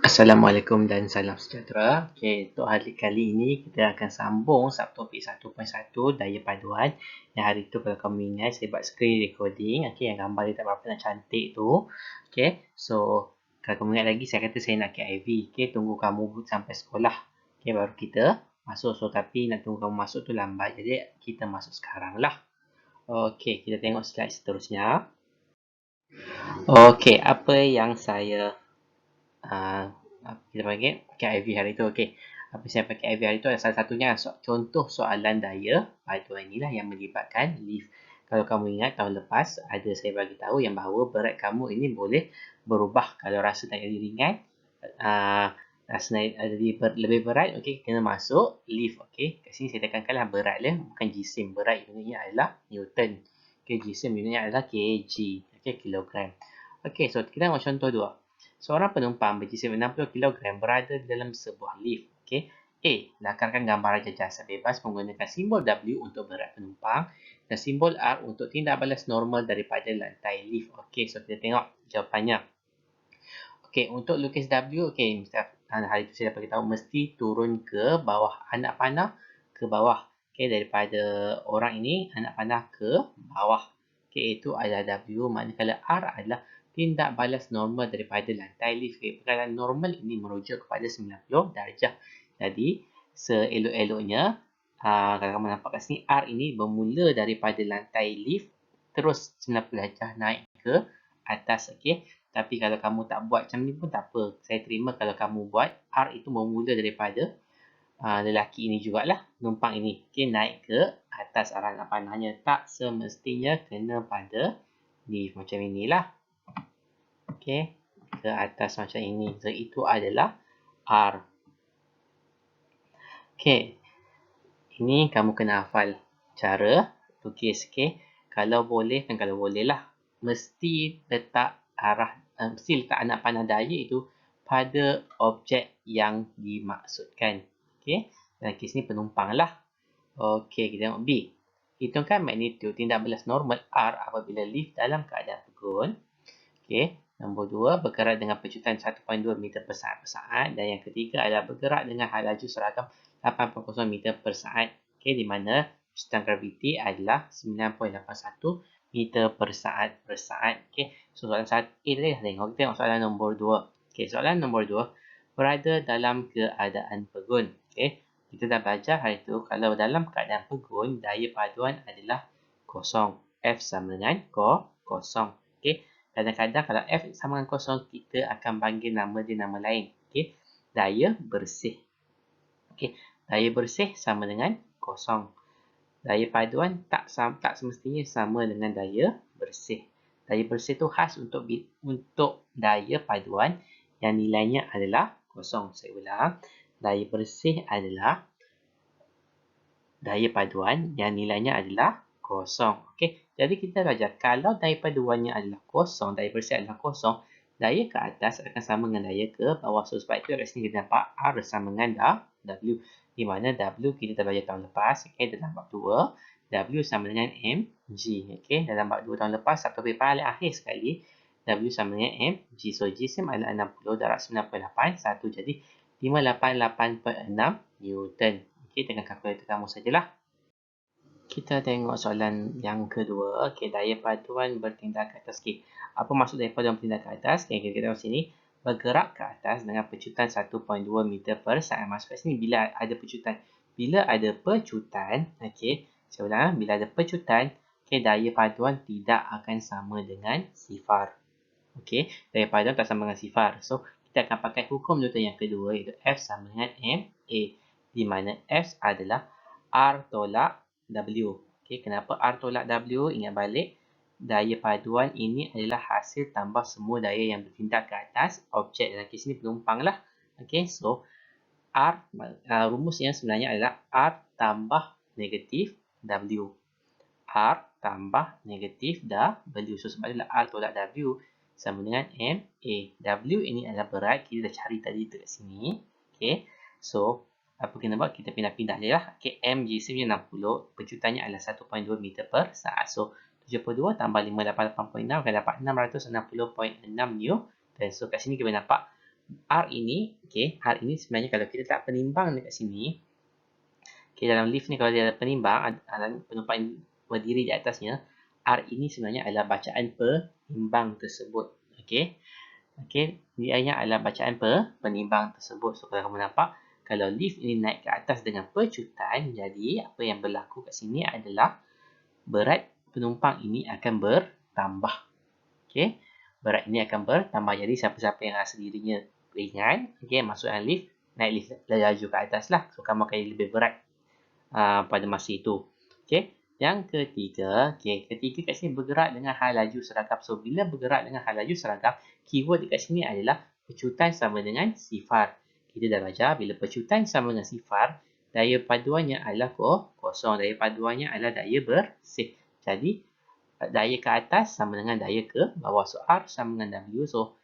Assalamualaikum dan salam sejahtera. Okey, untuk hari kali ini kita akan sambung subtopik 1.1 daya paduan. Yang hari tu kalau kamu ingat saya buat screen recording, okey, yang gambar dia tak berapa nak cantik tu. Okey, so kalau kamu ingat lagi saya kata saya nak KIV. Okey, tunggu kamu sampai sekolah. Okey, baru kita masuk. So tapi nak tunggu kamu masuk tu lambat. Jadi kita masuk sekarang lah. Okey, kita tengok slide seterusnya. Okey, apa yang saya kita panggil KIV hari tu. Okey, apa saya pakai KIV hari tu adalah salah satunya contoh soalan daya paduan inilah yang melibatkan lift. Kalau kamu ingat tahun lepas ada saya bagi tahu yang bahawa berat kamu ini boleh berubah. Kalau rasa tak jadi ringan, rasa lebih berat, okey, kena masuk lift. Okey, kat sini saya tekankanlah berat lah, bukan jisim. Berat unitnya adalah Newton. Okey, jisim unitnya adalah kg. Okey, kilogram. Okey, so kita tengok contoh 2. Seorang penumpang berjisim 60 kg berada di dalam sebuah lift. Okey. A. Lakarkan gambaran jajah bebas menggunakan simbol W untuk berat penumpang dan simbol R untuk tindak balas normal daripada lantai lift. Okey, so kita tengok jawapannya. Okey, untuk lukis W, okey, hari itu saya dapat tahu mesti turun ke bawah. Anak panah ke bawah. Okey, daripada orang ini, anak panah ke bawah. Okey, itu adalah W. Manakala R adalah tindak balas normal daripada lantai lift. Okay, perkara normal ini merujuk kepada 90 darjah. Jadi, seelok-eloknya, kalau kamu nampak kat sini, R ini bermula daripada lantai lift, terus 90 darjah naik ke atas. Okey, tapi kalau kamu tak buat macam ni pun tak apa. Saya terima kalau kamu buat. R itu bermula daripada lelaki ini jugalah, penumpang ini. Okey, naik ke atas arah anak panahnya. Tak semestinya kena pada lift macam inilah. Okey, ke atas macam ini. So, itu adalah R. Okey, ini kamu kena hafal cara lukis. Okey, kalau boleh kan, kalau boleh lah, mesti letak mesti letak anak panah daya itu pada objek yang dimaksudkan. Okey, dalam kes ni penumpang lah. Okey, kita tengok B. Hitungkan magnitude tindak balas normal R apabila lift dalam keadaan pegun. Okey, nombor 2, bergerak dengan pecutan 1.2 meter per saat. Dan yang ketiga adalah bergerak dengan hal laju seragam 8.0 meter per saat. Okey, di mana pecutan graviti adalah 9.81 meter per saat. Okey, so soalan 1A tadi dah tengok. Kita tengok soalan nombor 2. Okey, soalan nombor 2, berada dalam keadaan pegun. Okey, kita dah belajar hari itu kalau dalam keadaan pegun, daya paduan adalah kosong. F sama dengan kosong. Okey, kadang-kadang kalau F sama dengan kosong, kita akan panggil nama dia nama lain. Okey, daya bersih. Okey, daya bersih sama dengan kosong. Daya paduan tak semestinya sama dengan daya bersih. Daya bersih tu khas untuk daya paduan yang nilainya adalah kosong. Saya ulang, daya bersih adalah daya paduan yang nilainya adalah kosong. Okey, jadi kita belajar kalau daya paduannya adalah kosong, daya bersih adalah kosong, daya ke atas akan sama dengan daya ke bawah. So, sebab itu kat sini kita dapat R sama dengan W. Di mana W kita dah belajar tahun lepas. Okey, dalam bab 2, W sama dengan mg. Okey, dalam bab 2 tahun lepas, satu paper paling akhir sekali, W sama dengan mg. So, jisim adalah 60 darab 9.8, 1 jadi 588.6 Newton. Okey, dengan kalkulator kamu sajalah. Kita tengok soalan yang kedua. Okey, daya paduan bertindak ke atas. Okey, apa maksud daya paduan bertindak ke atas? Okey, kita tengok sini. Bergerak ke atas dengan pecutan 1.2 meter per saat. Maksud kat sini bila ada pecutan. Bila ada pecutan, okey, saya ulang, bila ada pecutan, okey, daya paduan tidak akan sama dengan sifar. Okey, daya paduan tak sama dengan sifar. So, kita akan pakai hukum Newton yang kedua, iaitu F sama dengan ma. Di mana F adalah R tolak W. Okey, kenapa R tolak W? Ingat balik, daya paduan ini adalah hasil tambah semua daya yang bertindak ke atas objek. Dalam kes ini penumpang lah. Okey, so R, rumus yang sebenarnya adalah R tambah negatif W. R tambah negatif W. So, sebab itulah R tolak W sama dengan ma. W ini adalah berat. Kita dah cari tadi dekat sini. Okey, so apa kena buat? Kita pindah-pindah je lah. Okay, M jisimnya 60. Pecutannya adalah 1.2 meter per saat. So, 72 tambah 588.6 akan dapat 660.6 Newton. So, kat sini kita dapat R ini, okey, R ini sebenarnya kalau kita tak penimbang dekat sini, okey, dalam lift ni kalau dia ada penimbang, ada penumpang yang berdiri di atasnya, R ini sebenarnya adalah bacaan penimbang tersebut. Okey. Okey, dia adalah bacaan penimbang tersebut. So, kalau kamu nampak, kalau lift ini naik ke atas dengan pecutan, jadi apa yang berlaku kat sini adalah berat penumpang ini akan bertambah. Okey, berat ini akan bertambah. Jadi, siapa-siapa yang rasa dirinya ringan, okey, masuk dalam lift, naik lift laju ke atas lah. So, kamu akan lebih berat pada masa itu. Okey, yang ketiga, ketiga kat sini bergerak dengan hal laju seragam. So, bila bergerak dengan hal laju seragam, keyword dekat sini adalah pecutan sama dengan sifar. Kita dah belajar bila pecutan sama dengan sifar, daya paduannya adalah kosong. Daya paduannya adalah daya bersih. Jadi, daya ke atas sama dengan daya ke bawah. So, R sama dengan W. So,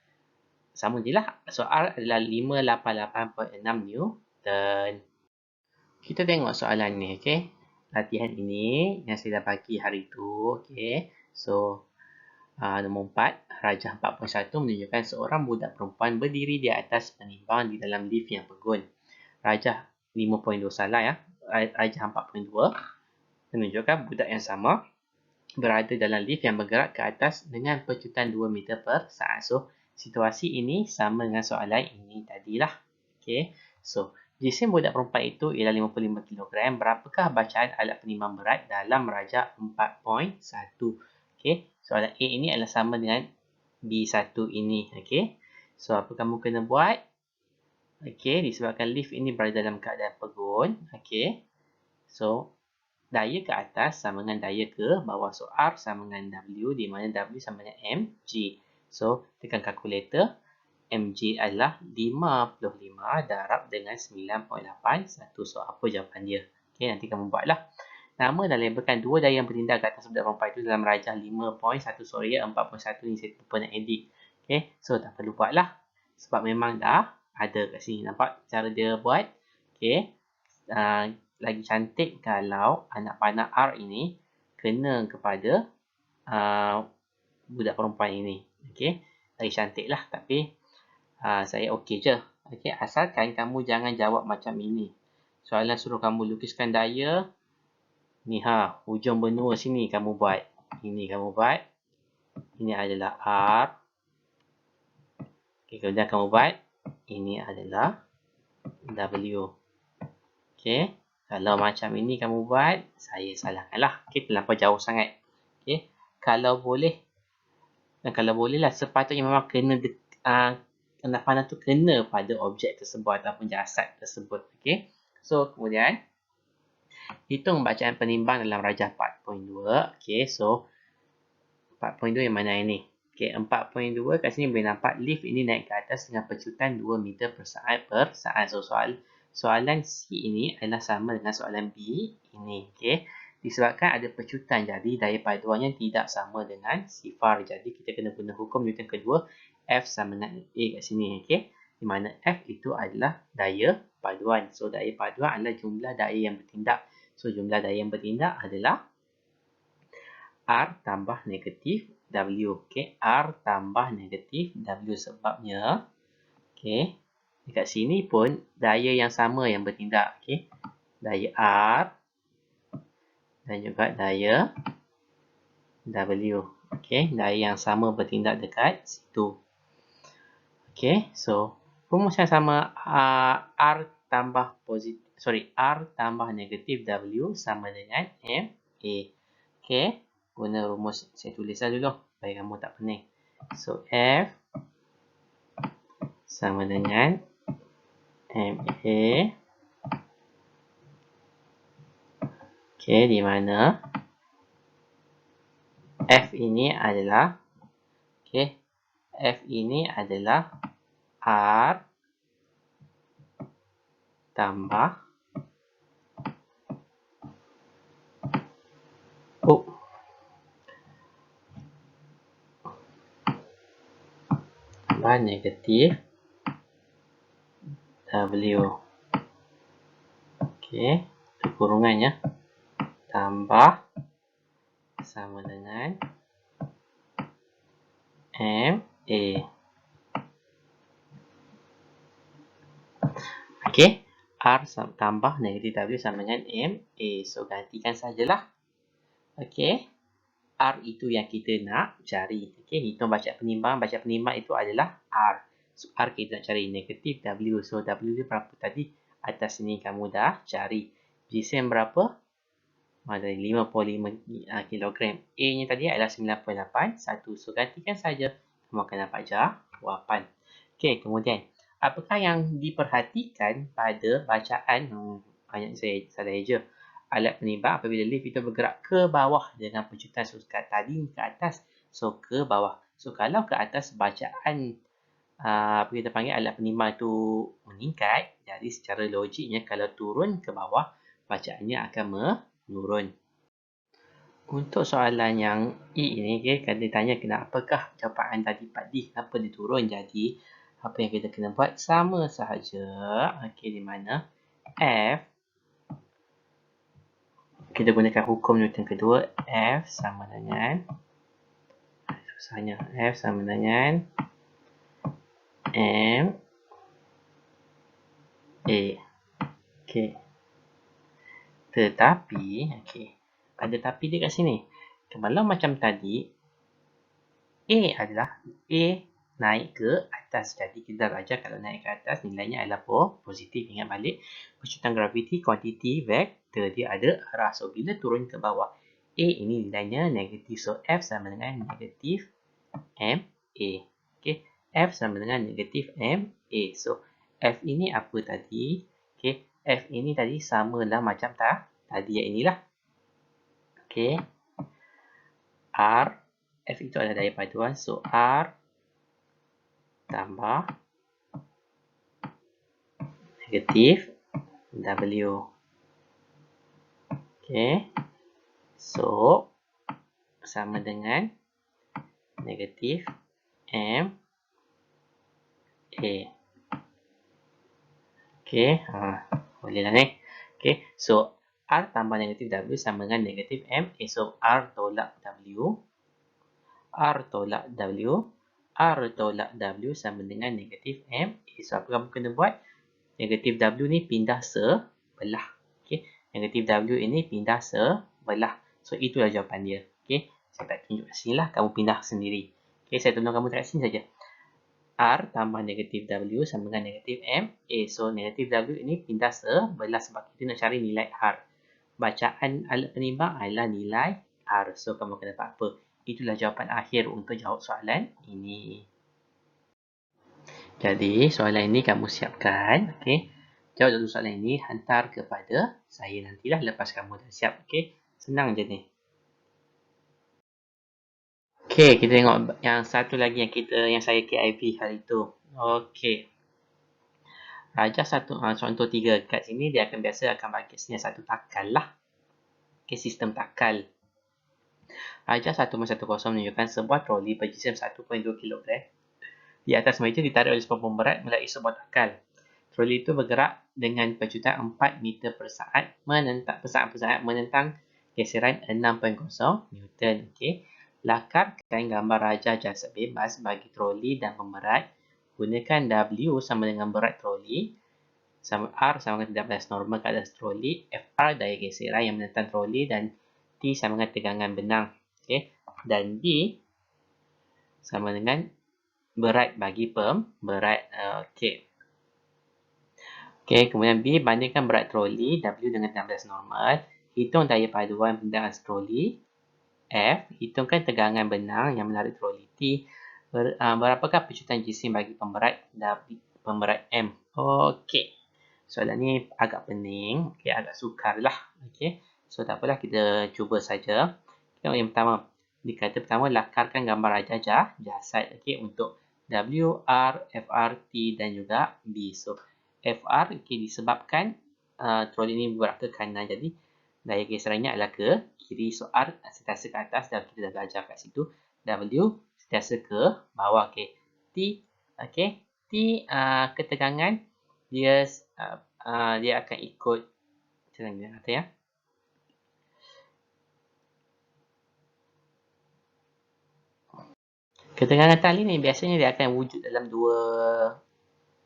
sama je lah. So, R adalah 588.6 Newton. Kita tengok soalan ni, okey. Latihan ini yang saya dah bagi hari tu, okey. So, nombor 4, Rajah 4.1 menunjukkan seorang budak perempuan berdiri di atas penimbang di dalam lift yang pegun. Rajah 5.2 salah ya. Rajah 4.2 menunjukkan budak yang sama berada dalam lift yang bergerak ke atas dengan pecutan 2 meter per saat. So, situasi ini sama dengan soalan ini tadilah. Okey. So, jisim budak perempuan itu ialah 55 kg. Berapakah bacaan alat penimbang berat dalam Rajah 4.1? Okey. Soalan A ini adalah sama dengan B1 ini. Okey. So, apa kamu kena buat? Okey, disebabkan lift ini berada dalam keadaan pegun. Okey. So, daya ke atas sama dengan daya ke bawah. So, R sama dengan W, di mana W sama dengan mg. So, tekan kalkulator. mg adalah 55 darab dengan 9.81. So, apa jawapan dia? Okay, nanti kamu buatlah. Nama dan labelkan dua daya yang bertindak ke atas budak perempuan itu dalam Rajah 5.1 Soraya 4.1 ni saya lupa nak edit. Okay, so tak perlu buatlah. Sebab memang dah ada kat sini. Nampak cara dia buat? Okay. Lagi cantik kalau anak panah R ini kena kepada budak perempuan ini. Okay. Lagi cantik lah. Tapi saya okey je. Okay. Asalkan kamu jangan jawab macam ini. Soalan suruh kamu lukiskan daya. Ni hujung benua sini kamu buat. Ini kamu buat. Ini adalah R. Okay. Kemudian kamu buat. Ini adalah W. Okay. Kalau macam ini kamu buat, saya salahkanlah. Okay, terlampau jauh sangat. Okay. Kalau boleh lah, sepatutnya memang kena anak panah tu kena pada objek tersebut ataupun jasad tersebut. Okay. So, kemudian hitung bacaan penimbang dalam Rajah 4.2. Okay, so 4.2 yang mana ini? Okay, 4.2 kat sini boleh nampak lift ini naik ke atas dengan pecutan 2 meter per saat. So, soalan C ini adalah sama dengan soalan B ini. Okay. Disebabkan ada pecutan, jadi daya paduannya tidak sama dengan sifar. Jadi, kita kena guna hukum Newton kedua. F sama dengan A kat sini. Okay. Di mana F itu adalah daya paduan. So, daya paduan adalah jumlah daya yang bertindak. So, jumlah daya yang bertindak adalah R tambah negatif W. Okay. R tambah negatif W sebabnya. Okay. Dekat sini pun daya yang sama yang bertindak. Okay. Daya R dan juga daya W. Okay. Daya yang sama bertindak dekat situ. Okay. So, rumus yang sama R tambah R tambah negatif W sama dengan MA. Okay. Guna rumus, saya tulislah dulu. Supaya kamu tak pening. So, F sama dengan MA. Okay, di mana F ini adalah R tambah negatif W. Okay, itu kurungannya. Tambah sama dengan MA. Okey, R tambah negatif W sama dengan MA. So, gantikan sajalah. Okey, R itu yang kita nak cari. Okey, hitung bacaan penimbang. Bacaan penimbang itu adalah R. So, R kita nak cari negatif W. So, W dia berapa tadi? Atas sini kamu dah cari. GCM berapa? Ada 55 kilogram. A-nya tadi adalah 9.81. So, gantikan saja. Kamu akan dapat jawapan. Okey, kemudian. Apakah yang diperhatikan pada bacaan banyak saya salah je. Alat penimbang apabila lift itu bergerak ke bawah dengan pencuitan sukat tadi ke atas. So, ke bawah. So, kalau ke atas bacaan apa kita panggil alat penimbang itu meningkat, jadi secara logiknya kalau turun ke bawah, bacaannya akan menurun. Untuk soalan yang E ini, kan dia tanya kenapakah jawapan tadi 4D, kenapa dia turun. Jadi, apa yang kita kena buat sama sahaja. Okey, di mana F, kita gunakan hukum Newton kedua, F sama dengan, susahnya, F sama dengan M A. Okey. Tetapi, okey, ada tapi dia kat sini. Kalau macam tadi, A adalah A naik ke atas. Jadi kita belajar kalau naik ke atas nilainya adalah positif. Ingat balik, percuitan graviti, kuantiti, vektor dia ada arah. So, bila turun ke bawah, A ini nilainya negatif. So, F sama dengan negatif MA. Okay. F sama dengan negatif MA. So, F ini apa tadi? Okay. F ini tadi samalah macam tadi yang inilah. Okay. R. F itu adalah daya paduan. So, R tambah negatif W. Okay. So, sama dengan negatif M A. Okay. Bolehlah ni. Okay. So, R tambah negatif W sama dengan negatif M A. So, R tolak W. R tolak W. R tolak W sama dengan negatif M A. So, apa kamu kena buat? Negatif W ni pindah sebelah. Okay. Negatif W ini pindah sebelah. So, itulah jawapan dia. Okay. Saya tak tunjuk kat sini lah. Kamu pindah sendiri. Okay. Saya tolong kamu dekat sini saja. R tambah negatif W sama dengan negatif M A. So, negatif W ini pindah sebelah sebab kita nak cari nilai R. Bacaan alat penimbang adalah nilai R. So, kamu akan dapat apa? Itulah jawapan akhir untuk jawab soalan ini. Jadi, soalan ini kamu siapkan. Okay. Jawab dulu soalan ini, hantar kepada saya nantilah lepas kamu dah siap. Okay. Senang je ni. Okay, kita tengok yang satu lagi yang saya KIV hari itu. Okay. Rajah satu, contoh 3 kat sini dia akan biasa akan bagi sini satu takal lah. Okay, sistem takal. Rajah 1.10 menunjukkan sebuah troli berjisam 1.2 kg di atas meja ditarik oleh sebuah pemberat melalui sebuah takal. Troli itu bergerak dengan kecepatan 4 meter per saat menentang geseran 6.0 Newton. Okay. Lakarkan gambar rajah jasad bebas bagi troli dan pemberat. Gunakan W sama dengan berat troli, sama R sama dengan 13 normal ke atas troli, FR daya geseran yang menentang troli, dan T sama dengan tegangan benang. Okay. Dan D sama dengan berat bagi pemberat. Okay. Okay, kemudian B, bandingkan berat troli W dengan 16 normal. Hitung daya paduan benang troli. F, hitungkan tegangan benang yang menarik troli. T, berapakah percuitan jisim bagi pemberat M. Okey. Soalan ni agak pening, okay, agak sukar lah. Okay. So, tak apalah, kita cuba saja. Tengok yang pertama. Dikata pertama, lakarkan gambar rajah jasad. Okay, untuk W, R, FR, T dan juga B. So, FR okay, disebabkan troli ini bergerak ke kanan. Jadi, daya geserannya adalah ke kiri. So, R sentiasa ke atas dan kita dah belajar kat situ. W sentiasa ke bawah. Okay. T, okay. T ketegangan dia akan ikut macam mana kata ya. Ketegangan tali ni biasanya dia akan wujud dalam dua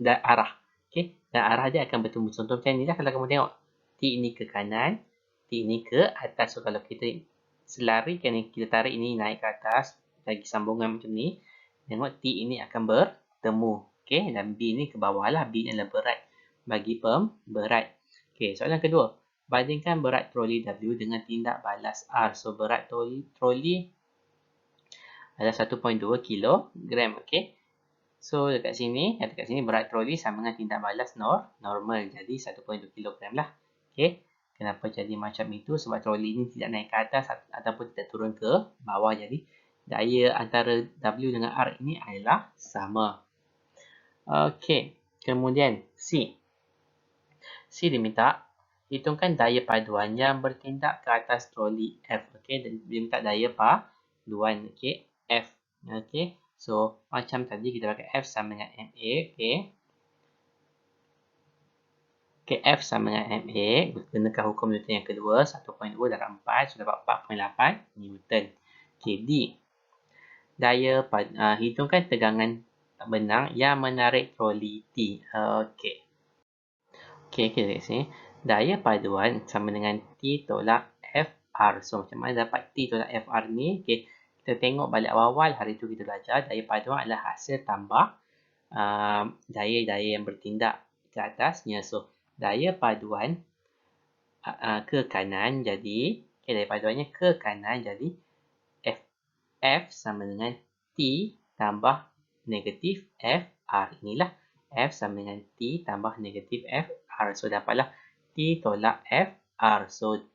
arah. Okay. dan arah dia akan bertemu. Contoh macam ni lah kalau kamu tengok. T ini ke kanan, T ini ke atas. So kalau kita selarikan ni, kita tarik ini naik ke atas, lagi sambungan macam ni, tengok T ini akan bertemu. Okay, dan B ni ke bawah lah. B ni adalah berat bagi pemberat. Okay, soalan kedua. Bandingkan berat troli W dengan tindak balas R. So berat troli adalah 1.2 kilogram. Okay. So dekat sini berat troli sama dengan tindak balas normal. Jadi 1.2 kilogram lah. Okay. Kenapa jadi macam itu? Sebab troli ini tidak naik ke atas ataupun tidak turun ke bawah. Jadi daya antara W dengan R ini adalah sama. Okay. Kemudian C. C diminta hitungkan daya paduan yang bertindak ke atas troli F. Okay. Dan diminta daya paduan. Okay. F. Okay. So, macam tadi kita pakai F sama dengan MA. Okay. Okay, F sama dengan MA. Gunakan hukum Newton yang kedua. 1.2 darab 4. So, dapat 4.8 Newton. Okay, D. Hitungkan tegangan benang yang menarik troli T. Okay. Okay, kita lihat sini. Daya paduan sama dengan T tolak FR. So, macam mana dapat T tolak FR ni? Okay. Kita tengok balik awal-awal hari tu kita belajar daya paduan adalah hasil tambah daya-daya yang bertindak ke atasnya. So, daya paduan ke kanan jadi, okay, daya paduannya ke kanan jadi F sama dengan T tambah negatif FR. Inilah F sama dengan T tambah negatif FR. So, dapatlah T tolak FR. So,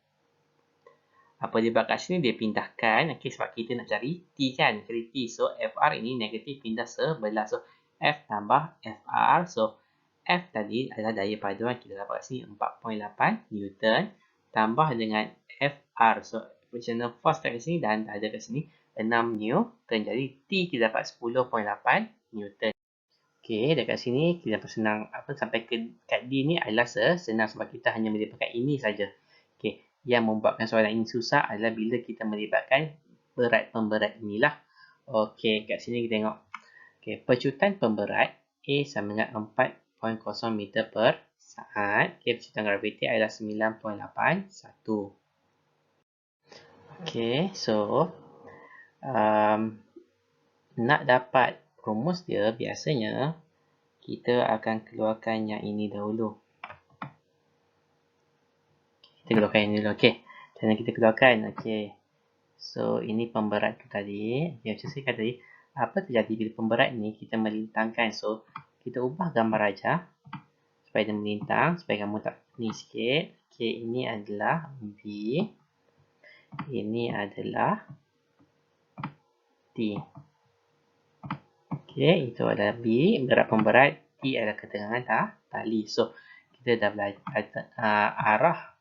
apa dia buat kat sini? Dia pindahkan. Okay, sebab kita nak cari T kan. Cari T. So, FR ini negatif pindah sebelah. So, F tambah FR. So, F tadi adalah daya paduan. Kita dapat kat sini 4.8 Newton. Tambah dengan FR. So, frictional force kat sini dan ada kat sini 6 Newton. Jadi, T kita dapat 10.8 Newton. Okay, dekat sini kita dapat senang sampai ke kat D ni adalah senang sebab kita hanya melibatkan ini saja. Okay. Yang membuatkan soalan ini susah adalah bila kita melibatkan berat pemberat inilah. Okey, kat sini kita tengok. Okey, pecutan pemberat A sama dengan 4.0 meter per saat. Okey, pecutan graviti adalah 9.81. Okey, so nak dapat rumus dia biasanya kita akan keluarkan yang ini dahulu. Kita keluarkan ini dulu. Okey. Macam mana kita keluarkan? Okey. So, ini pemberat tu tadi. Okay, macam saya kata tadi, apa terjadi bila pemberat ni kita melintangkan. So, kita ubah gambar aja supaya dia melintang. Supaya kamu tak ni sikit. Okey, ini adalah B. Ini adalah T. Okey, itu adalah B. Gerak pemberat. T adalah ketegangan tali. So, kita dah belajar arah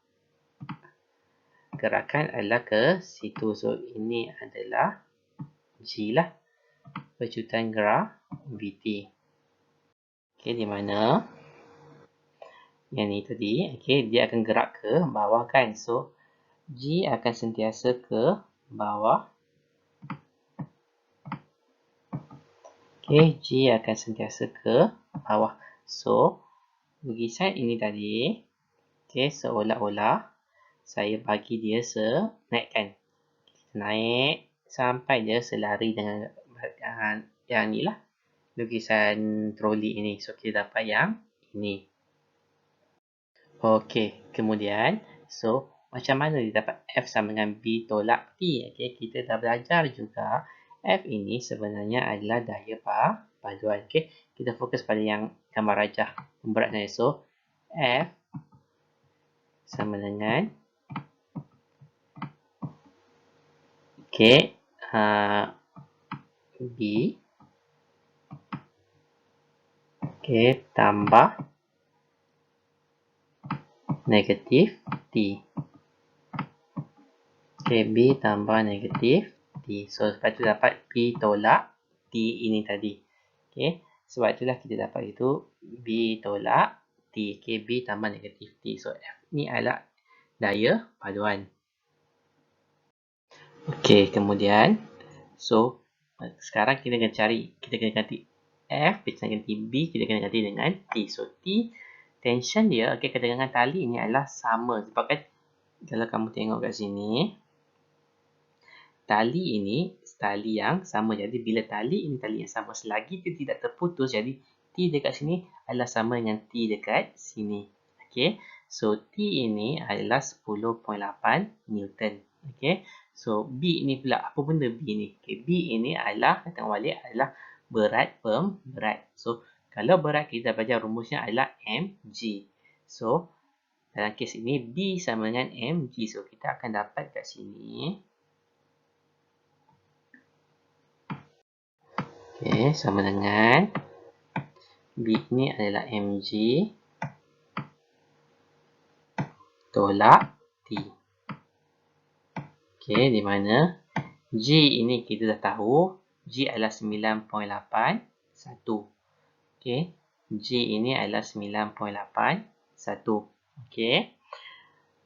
gerakan adalah ke situ. So, ini adalah G lah. Pecutan graviti. Okey, di mana yang ni tadi. Okey, dia akan gerak ke bawah kan. So, G akan sentiasa ke bawah. Okey, G akan sentiasa ke bawah. So, lukisan ini tadi. Okey, seolah-olah saya bagi dia naikkan. Naik sampai dia selari dengan yang ni lah. Lukisan troli ini. So, kita dapat yang ini. Okey, kemudian. So, macam mana dia dapat F sama dengan B tolak T? Okey, kita dah belajar juga. F ini sebenarnya adalah daya paduan. Okey, kita fokus pada yang gambar rajah pemberatnya. So, F sama dengan B tambah negatif T. B tambah negatif T. So, sebab itu dapat B tolak T ini tadi. Sebab itulah kita dapat itu B tolak T. B tambah negatif T. So, F ni adalah daya paduan. Kemudian. So, sekarang kita kena cari. Kita kena ganti F. Kita kena ganti B. Kita kena ganti dengan T. So, T tension dia, okey, ketegangan tali ni adalah sama. Sebab kan kalau kamu tengok kat sini, tali ini tali yang sama. Jadi bila tali ini tali yang sama, selagi dia tidak terputus, jadi T dekat sini adalah sama dengan T dekat sini. Okey. So T ini adalah 10.8 Newton. Okey. So B ini pula, apa benda B ni? Okay, B ini adalah, tengok balik, adalah berat pemberat. So kalau berat, kita belajar rumusnya adalah mg. So dalam kes ini B sama dengan mg. So kita akan dapat kat sini, okey, sama dengan B ini adalah mg tolak T. Okey, di mana G ini kita dah tahu, G adalah 9.81. Okey, G ini adalah 9.81. Okey,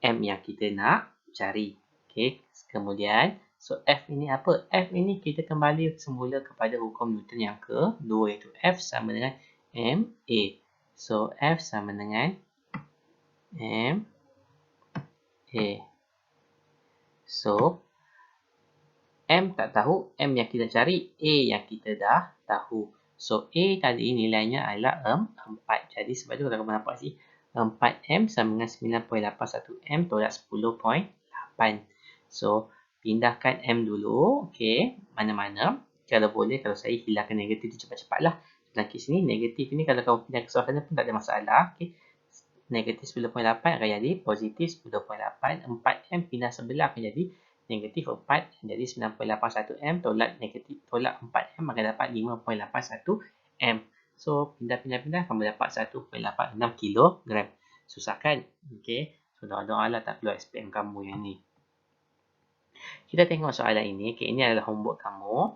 M yang kita nak cari. Okey, kemudian, so F ini apa? F ini kita kembali semula kepada hukum Newton yang kedua, iaitu F sama dengan MA. So, F sama dengan MA. So, M tak tahu, M yang kita cari, A yang kita dah tahu. So, A tadi nilainya adalah 4. Jadi, sebab tu kalau kamu nampak sini, 4M sama dengan 9.81 M tolak 10.8. So, pindahkan M dulu. Okey, mana-mana. Kalau boleh, kalau saya hilangkan negatif tu cepat-cepatlah. Dalam kes ni, negatif ni kalau kamu pindah ke sebelah kanan pun tak ada masalah. Okey, negatif 10.8 akan jadi positif 10.8. 4M pindah sebelah akan jadi negatif 4. Jadi 9.81 M tolak negatif tolak 4 M akan dapat 5.81 M. So pindah-pindah kamu dapat 1.86 kilogram. Susah kan? Okey. So doa-doa lah tak keluar SPM kamu yang ni. Kita tengok soalan ini. Okey, ini adalah homework kamu.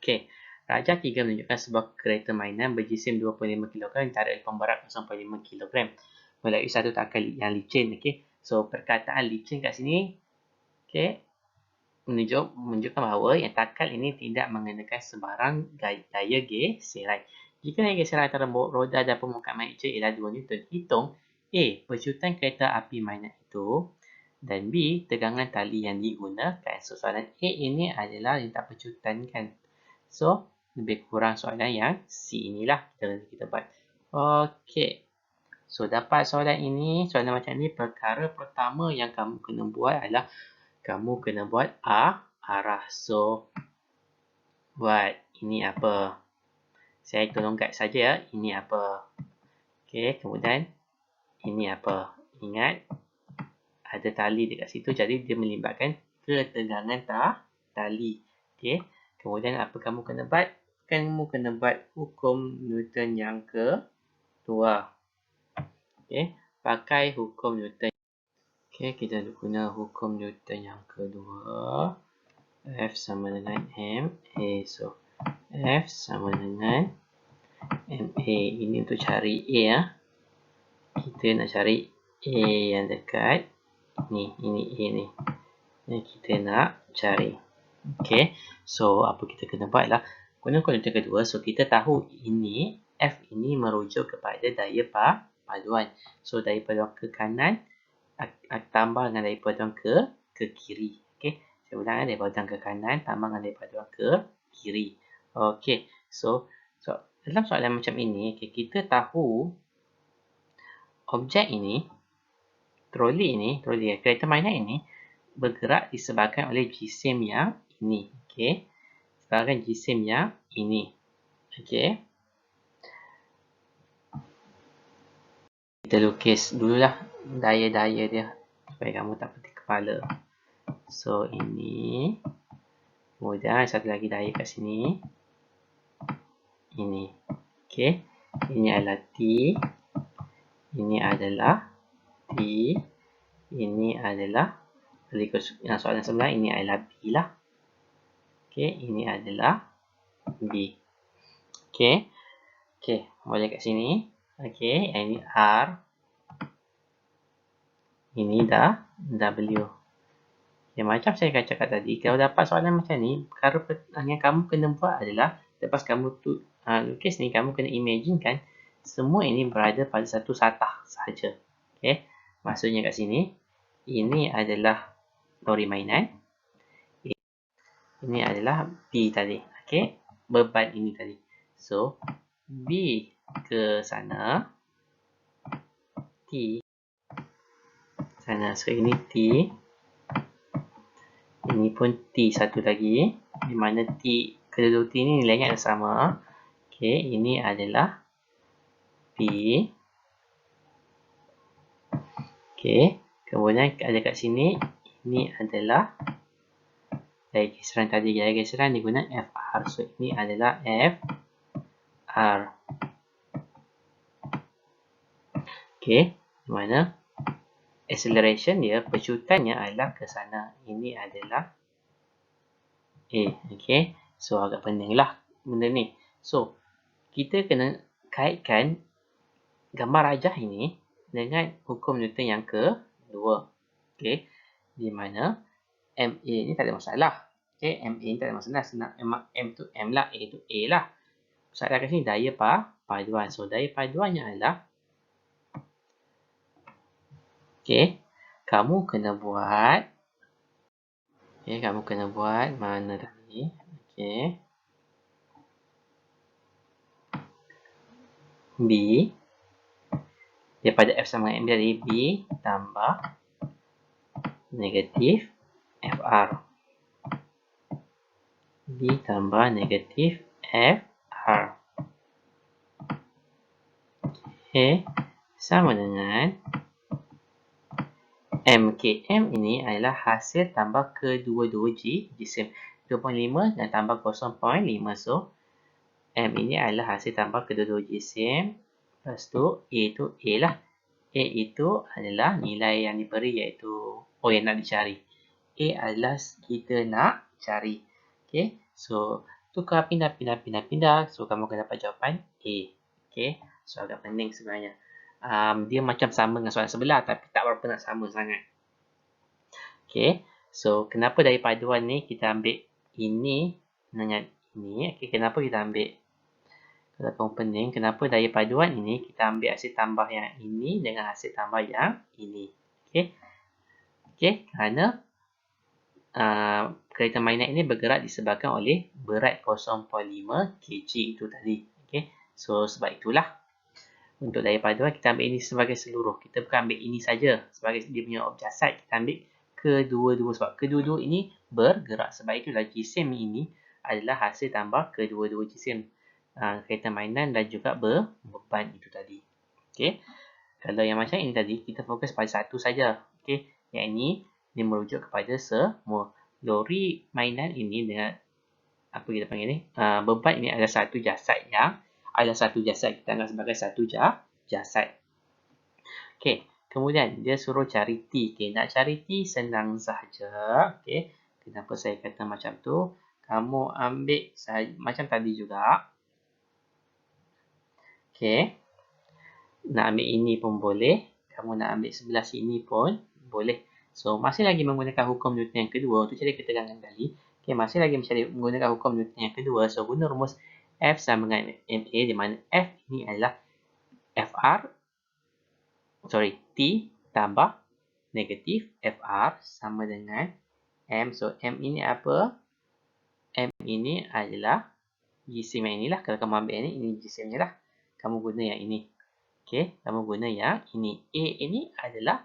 Okey. Raja 3 menunjukkan sebuah kereta mainan berjisim 2.5 kg yang tarik oleh pemberat 0.5 kg. Melalui satu takal yang licin. Okey. So perkataan licin kat sini, okey, menunjukkan bahawa yang takal ini tidak mengenakan sebarang daya geseran. Jika daya geseran antara roda dan permukaan main H ialah 2 Newton, hitung A. Pecutan kereta api mainan itu, dan B. Tegangan tali yang digunakan. So, soalan A ini adalah yang tak pecutankan. So, lebih kurang soalan yang C inilah kita buat. Okey. So, dapat soalan ini, soalan macam ni, perkara pertama yang kamu kena buat adalah kamu kena buat arah. So, buat ini apa? Saya tolong guide saja ya. Ini apa? Okey, kemudian ini apa? Ingat, ada tali dekat situ. Jadi, dia melibatkan ketegangan tali. Okey, kemudian apa kamu kena buat? Kamu kena buat hukum Newton yang kedua. Okey, pakai hukum Newton. Okey, kita guna hukum Newton yang kedua. F sama dengan MA. So, F sama dengan MA. Ini untuk cari A ya. Kita nak cari A yang dekat ni. Ini A ni. Yang kita nak cari. Okey. So, apa kita kena buat lah. Guna hukum Newton kedua. So, kita tahu ini, F ini merujuk kepada daya paduan. So, daya paduan ke kanan tambah dengan daya paduan ke kiri. Okey. Saya ulang, daya paduan ke kanan tambah dengan daya paduan ke kiri. Okey. So dalam soalan macam ini, okay, kita tahu objek ini, troli kereta mainan ini bergerak disebabkan oleh jisim yang ini. Okey. Disebabkan jisim yang ini. Okey. Kita lukis dululah daya-daya dia supaya kamu tak petik kepala. So, ini. Kemudian, satu lagi daya kat sini. Ini. Okey. Ini adalah T. Ini adalah T. Ini adalah, soalan sebelah, ini adalah B lah. Okey. Ini adalah B. Okey. Okey. Boleh kat sini. Okey. Ini R. Ini dah W. Okay, macam saya cakap tadi, kalau dapat soalan macam ni, perkara yang kamu kena buat adalah, lepas kamu lukis ni, kamu kena imagine kan semua ini berada pada satu satah sahaja. Okay. Maksudnya kat sini, ini adalah lori mainan. Ini adalah B tadi. Okay. Beban ini tadi. So, B ke sana. T sana. So, ini T. Ini pun T satu lagi. Di mana T, kedua-dua T ni nilainya adalah sama. Okay. Ini adalah P. Okay. Kemudian ada kat sini. Ini adalah gaya geseran tadi. Gaya geseran digunakan FR. So, ini adalah FR. Okay. Di mana acceleration dia, pecutannya adalah ke sana. Ini adalah A. Okay. So, agak pening lah benda ni. So, kita kena kaitkan gambar rajah ini dengan hukum Newton yang kedua. Okay. Di mana MA ni tak ada masalah. Okay. MA ni tak ada masalah. Senang M tu M lah. A tu A lah. Soalan kat sini daya paduan. So, daya paduannya adalah okay. Kamu kena buat mana tadi? Okay. B daripada F sama dengan M dari B tambah negatif FR. B tambah negatif FR. Okay. Sama dengan MKM ini adalah hasil tambah kedua-dua jisim. 2.5 dan tambah 0.5. So, M ini adalah hasil tambah kedua-dua jisim. Lepas tu, A tu A lah. A itu adalah nilai yang diberi iaitu yang nak dicari. A adalah kita nak cari. Okay. So, tukar pindah. So, kamu akan dapat jawapan A. Okay. So, agak pening sebenarnya. Dia macam sama dengan soalan sebelah tapi tak berapa nak sama sangat. Okay. So, kenapa dari paduan ni kita ambil ini dengan ini? Okay. Kenapa kita ambil? Kalau kamu pening, kenapa dari paduan ini kita ambil hasil tambah yang ini dengan hasil tambah yang ini? Okay. Okay. Kerana kereta mainan ini bergerak disebabkan oleh berat 0.5 kg itu tadi. Okay. So, sebab itulah untuk daya paduan kita ambil ini sebagai seluruh. Kita bukan ambil ini saja sebagai dia punya objek asal. Kita ambil kedua-dua sebab kedua-dua ini bergerak. Sebab itulah jisim ini adalah hasil tambah kedua-dua jisim. Kereta mainan dan juga beban itu tadi. Okay. Kalau yang macam ini tadi, kita fokus pada satu saja. Okay. Yang ini dia merujuk kepada semua. Lori mainan ini dengan apa kita panggil ni? Beban ini adalah satu jasad yang kita anggap sebagai satu jasad. Okey, kemudian dia suruh cari T. Okey, nak cari T senang sahaja. Okey, kenapa saya kata macam tu? Kamu ambil macam tadi juga. Okey, nak ambil ini pun boleh. Kamu nak ambil sebelah sini pun boleh. So, masih lagi menggunakan hukum Newton yang kedua untuk cari ketegangan tali. Okey, masih lagi menggunakan hukum Newton yang kedua. So, guna rumus F sama dengan MA di mana F ini adalah T tambah negatif FR sama dengan M. So, M ini apa? M ini adalah jisim yang inilah. Kalau kamu ambil ini jisimnya lah. Kamu guna yang ini. Okey, kamu guna yang ini. A ini adalah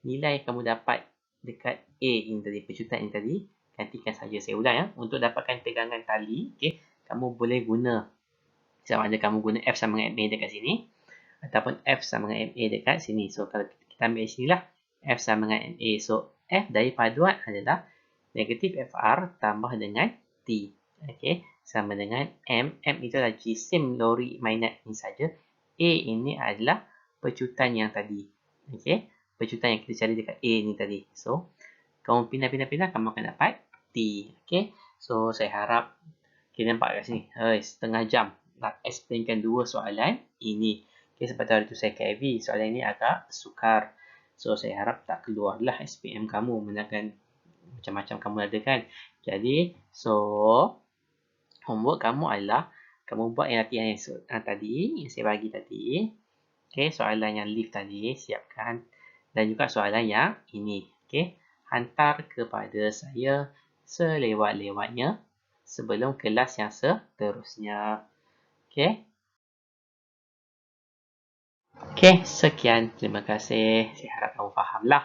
nilai yang kamu dapat dekat A ini tadi, pecutan ini tadi. Gantikan saja, saya ulang ya. Untuk dapatkan tegangan tali, okey, kamu boleh guna sama ada kamu guna F sama dengan MA dekat sini ataupun F sama dengan MA dekat sini. So, kalau kita ambil sini lah, F sama dengan MA. So, F dari paduan adalah negatif FR tambah dengan T. Okey, sama dengan M. M itu adalah jisim lori mainan ini saja. A ini adalah pecutan yang tadi. Okey, pecutan yang kita cari dekat A ni tadi. So, kamu pindah, kamu akan dapat T. Okey, so saya harap kita nampak kat sini. Setengah jam nak explainkan dua soalan ini. Okay, sebab hari tu saya KV. Soalan ini agak sukar. So, saya harap tak keluarlah SPM kamu. Menangkan macam-macam kamu ada kan. Jadi, so homework kamu adalah Kamu buat yang latihan yang tadi, yang saya bagi tadi. Okey, soalan yang lift tadi, siapkan. Dan juga soalan yang ini. Okey, hantar kepada saya selewat-lewatnya sebelum kelas yang seterusnya. Okey. Okey, sekian. Terima kasih. Saya harap kamu fahamlah.